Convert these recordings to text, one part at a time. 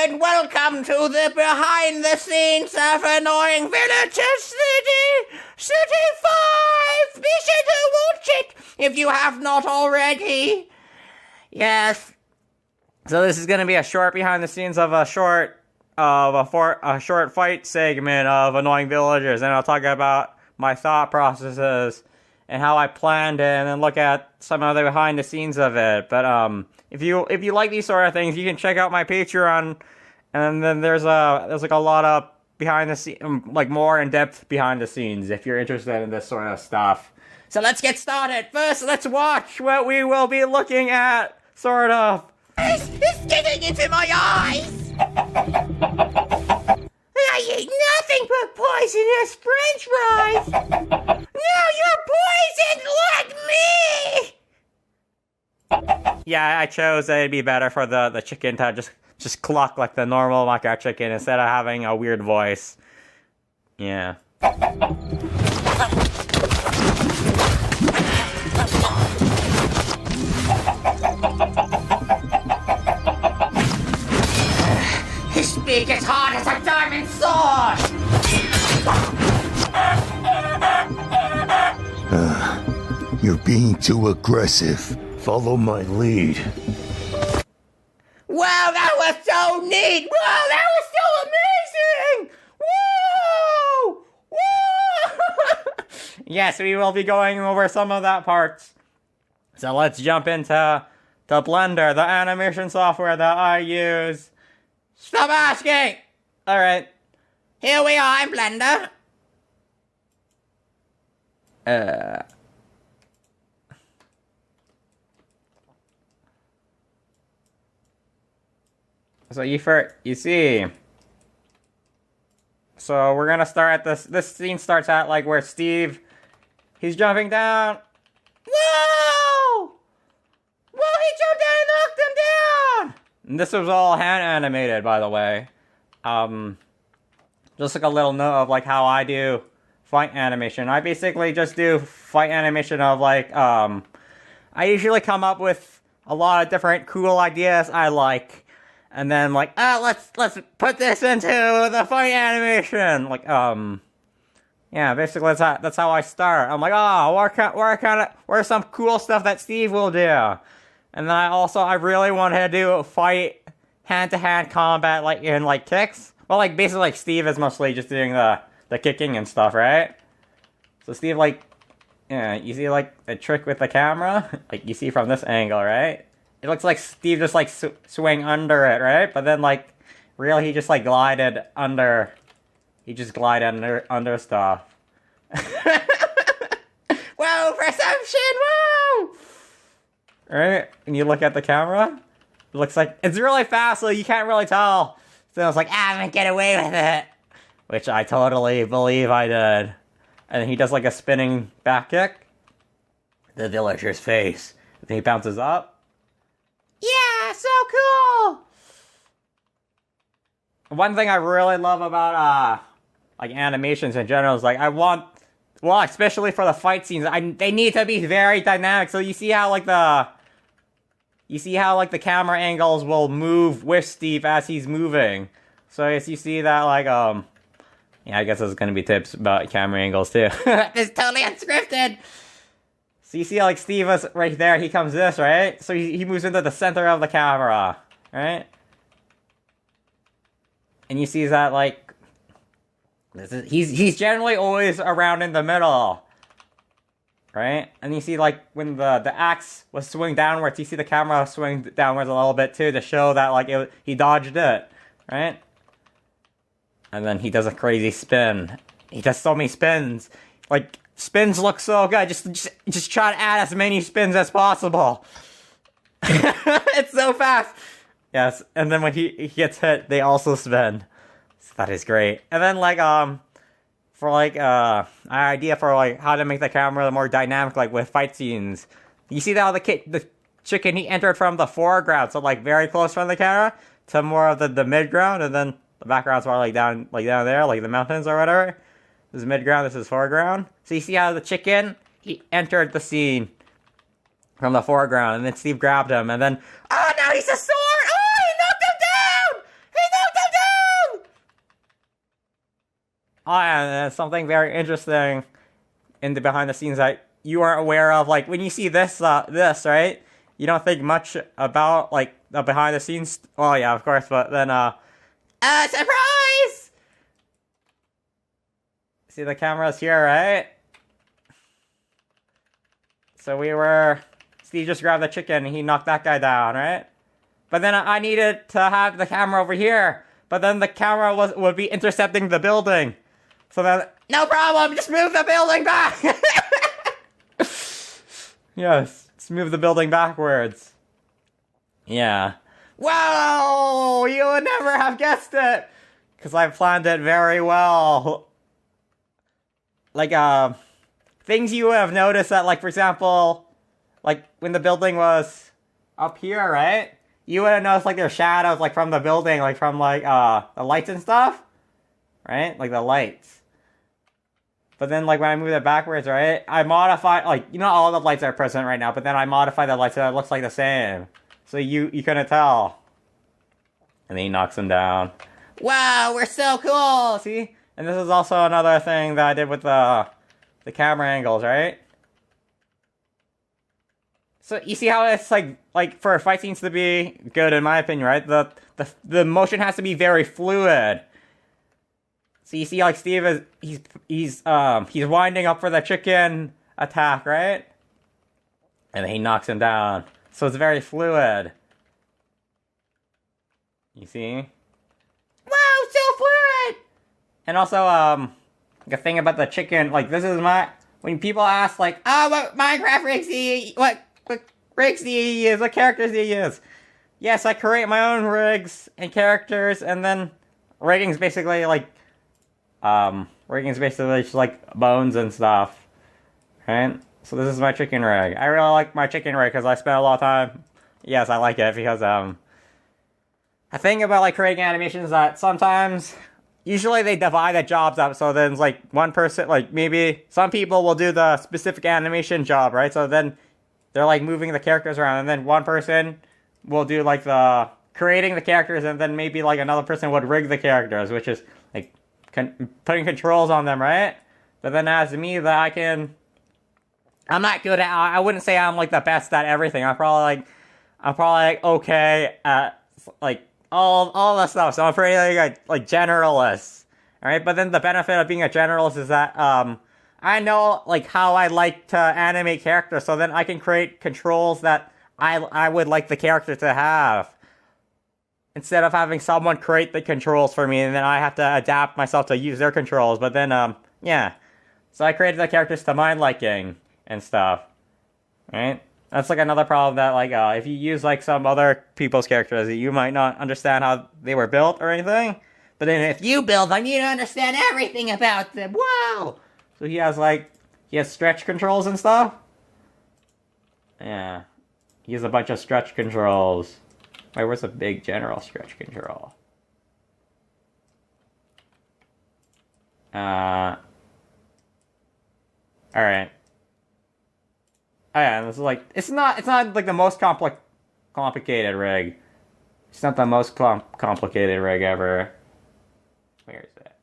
and welcome to the behind the scenes of Annoying Villagers City 5! Be sure to watch it if you have not already. Yes. So this is going to be a short behind the scenes of a short fight segment of Annoying Villagers, and I'll talk about my thought processes and how I planned it, and then look at some of the behind the scenes of it. But if you like these sort of things, you can check out my Patreon, and then there's like a lot of behind the scenes, like more in depth behind the scenes if you're interested in this sort of stuff. So let's get started. First, let's watch what we will be looking at. Sort of. It's getting into my eyes! I eat nothing but poisonous french fries! Now you're poisoned like me! Yeah, I chose that it'd be better for the chicken to just cluck like the normal Maka chicken instead of having a weird voice. Yeah. His beak is hard as a diamond sword! You're being too aggressive. Follow my lead. Wow, that was so neat! Wow, that was so amazing! Whoa! Whoa! Yes, we will be going over some of that parts. So let's jump into Blender, the animation software that I use. Stop asking! Alright. Here we are in Blender. So you see. So we're gonna start at this scene starts at like where Steve, he's jumping down. Whoa! Whoa, he jumped down and knocked him down! And this was all hand animated, by the way. Just like a little note of like how I do fight animation. I basically just do fight animation of like, I usually come up with a lot of different cool ideas I like. And then like, let's put this into the fight animation. Like, yeah, basically that's how I start. I'm like, where's some cool stuff that Steve will do? And then I really want to do fight hand-to-hand combat like in like kicks. Well, like basically like Steve is mostly just doing the kicking and stuff, right? So Steve like, yeah, you see like a trick with the camera, like you see from this angle, right? It looks like Steve just like swing under it, right? But then like, really he just like glided under. He just glided under stuff. Whoa, perception, whoa! Right? And you look at the camera, it looks like it's really fast, so you can't really tell. So I was like, I'm gonna get away with it. Which I totally believe I did. And then he does like a spinning back kick. The villager's face. Then he bounces up. Yeah, so cool! One thing I really love about like animations in general is like especially for the fight scenes, they need to be very dynamic. So you see how like the camera angles will move with Steve as he's moving. So as you see that like yeah, I guess there's gonna be tips about camera angles too. This is totally unscripted. So you see like Steve is right there, he comes this, right? So he moves into the center of the camera, right? And you see that like he's generally always around in the middle. Right? And you see like when the axe was swing downwards, you see the camera swing downwards a little bit too to show that like he dodged it, right? And then he does a crazy spin. He does so many spins. Like spins look so good. Just try to add as many spins as possible. It's so fast. Yes, and then when he gets hit, they also spin. So that is great. And then like for like an idea for like how to make the camera more dynamic, like with fight scenes. You see how the chicken he entered from the foreground, so like very close from the camera, to more of the mid ground, and then the background's more like down there, like the mountains or whatever. This is mid ground, this is foreground. So you see how the chicken he entered the scene from the foreground, and then Steve grabbed him, and then oh no, he's a sword! Oh, he knocked him down! He Oh, and there's something very interesting in the behind the scenes that you aren't aware of. Like, when you see this, right? You don't think much about, like, the behind the scenes. Oh, yeah, of course, but then, surprise! See, the camera's here, right? So Steve just grabbed the chicken and he knocked that guy down, right? But then I needed to have the camera over here. But then the camera would be intercepting the building. So then, no problem, just move the building back! Yes, just move the building backwards. Yeah. Whoa! You would never have guessed it! Because I planned it very well. Like, things you would have noticed that, like, for example, like, when the building was up here, right? You would have noticed, like, there's shadows, like, from the building, like, from, like, the lights and stuff. Right? Like, the lights. But then, like, when I move it backwards, right? I modified, like, you know, all the lights are present right now, but then I modified the lights so it looks like the same. So you couldn't tell. And then he knocks him down. Wow, we're so cool! See? And this is also another thing that I did with the camera angles, right? So you see how it's like for fight scenes to be good, in my opinion, right? The motion has to be very fluid. So you see, like, Steve is he's winding up for the chicken attack, right? And then he knocks him down. So it's very fluid. You see? Wow, so fluid! And also, the thing about the chicken, like, this is when people ask, like, oh, what Minecraft rigs do you, what rigs do you use? What characters do you use? Yes, I create my own rigs and characters, and then rigging's basically, like, just, like, bones and stuff, right? So this is my chicken rig. I really like my chicken rig because I spent a lot of time, yes, I like it because, a thing about, like, creating animations that sometimes, usually they divide the jobs up, so then it's like one person, like, maybe some people will do the specific animation job, right? So then they're, like, moving the characters around, and then one person will do, like, the creating the characters, and then maybe, like, another person would rig the characters, which is, like, putting controls on them, right? But then as me, I'm not good at, I wouldn't say I'm, like, the best at everything. I'm probably okay at, like, all the stuff, so I'm pretty, like generalist, alright? But then the benefit of being a generalist is that, I know, like, how I like to animate characters, so then I can create controls that I would like the character to have. Instead of having someone create the controls for me, and then I have to adapt myself to use their controls, but then, yeah. So I created the characters to my liking, and stuff. Right? That's, like, another problem that, like, if you use, like, some other people's characters, you might not understand how they were built or anything. But then if you build them, you understand everything about them. Wow! So he has stretch controls and stuff? Yeah. He has a bunch of stretch controls. Wait, where's a big general stretch control? Alright. Oh yeah, this is like, it's not like the most complicated rig. It's not the most complicated rig ever. Where is it?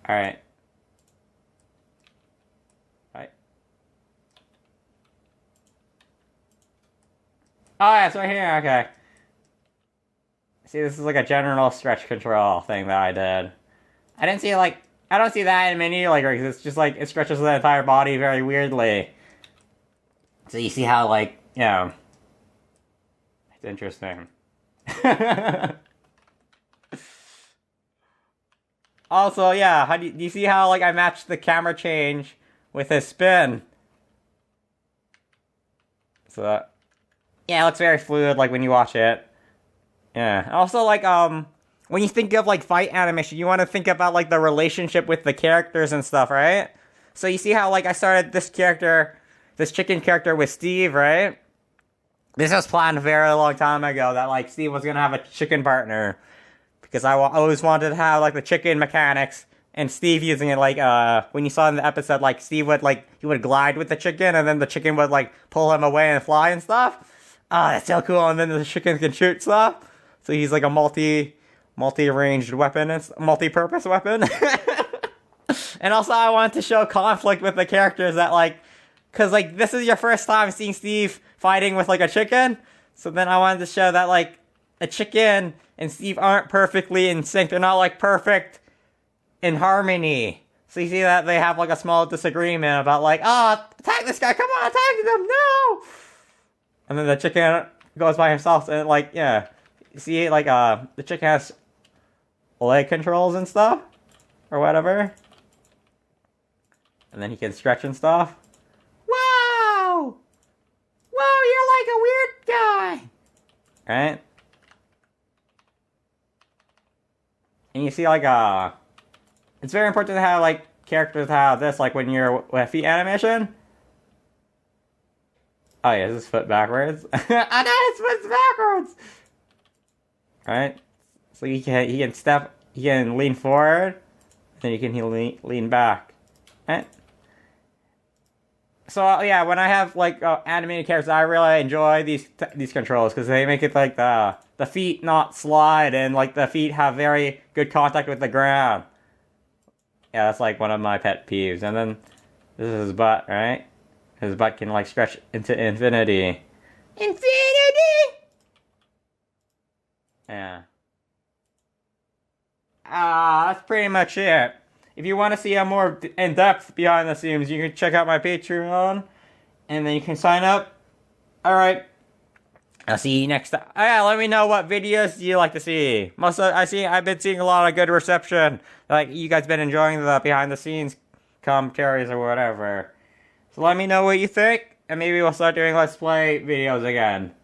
Alright. Right. Oh yeah, it's right here, okay. See, this is like a general stretch control thing that I did. I don't see that in many, like, rigs. It's just like, it stretches the entire body very weirdly. So you see how, like, you know, it's interesting. Also, yeah, do you see how, like, I matched the camera change with his spin? So, yeah, it looks very fluid, like, when you watch it. Yeah. Also, like, when you think of, like, fight animation, you want to think about, like, the relationship with the characters and stuff, right? So you see how, like, I started this chicken character with Steve, right? This was planned a very long time ago, that, like, Steve was gonna have a chicken partner. Because I always wanted to have, like, the chicken mechanics, and Steve using it, like, when you saw in the episode, like, Steve would, like, he would glide with the chicken, and then the chicken would, like, pull him away and fly and stuff. oh, that's so cool. And then the chicken can shoot stuff. So he's like a multi-ranged weapon. It's a multi-purpose weapon. And also I wanted to show conflict with the characters that like, cause like this is your first time seeing Steve fighting with like a chicken. So then I wanted to show that like a chicken and Steve aren't perfectly in sync. They're not like perfect in harmony. So you see that they have like a small disagreement about like, oh, attack this guy, come on, attack them, no! And then the chicken goes by himself and like, yeah. You see like, the chicken has leg controls and stuff, or whatever. And then he can stretch and stuff. Wow! Wow, you're like a weird guy! Right? And you see like, it's very important to have like characters have this, like when you're with feet animation. Oh yeah, this is foot backwards. I know his foot's backwards! Right? So he can step, he can lean forward, then he can lean back. Right? So yeah, when I have like animated characters, I really enjoy these controls because they make it like the feet not slide and like the feet have very good contact with the ground. Yeah, that's like one of my pet peeves. And then this is his butt, right? His butt can like stretch into infinity. Infinity! Yeah. That's pretty much it. If you want to see a more in-depth behind the scenes, you can check out my Patreon, and then you can sign up. Alright. I'll see you next time. Oh yeah, let me know what videos you like to see. I've been seeing a lot of good reception. Like, you guys been enjoying the behind the scenes commentaries or whatever. So let me know what you think, and maybe we'll start doing Let's Play videos again.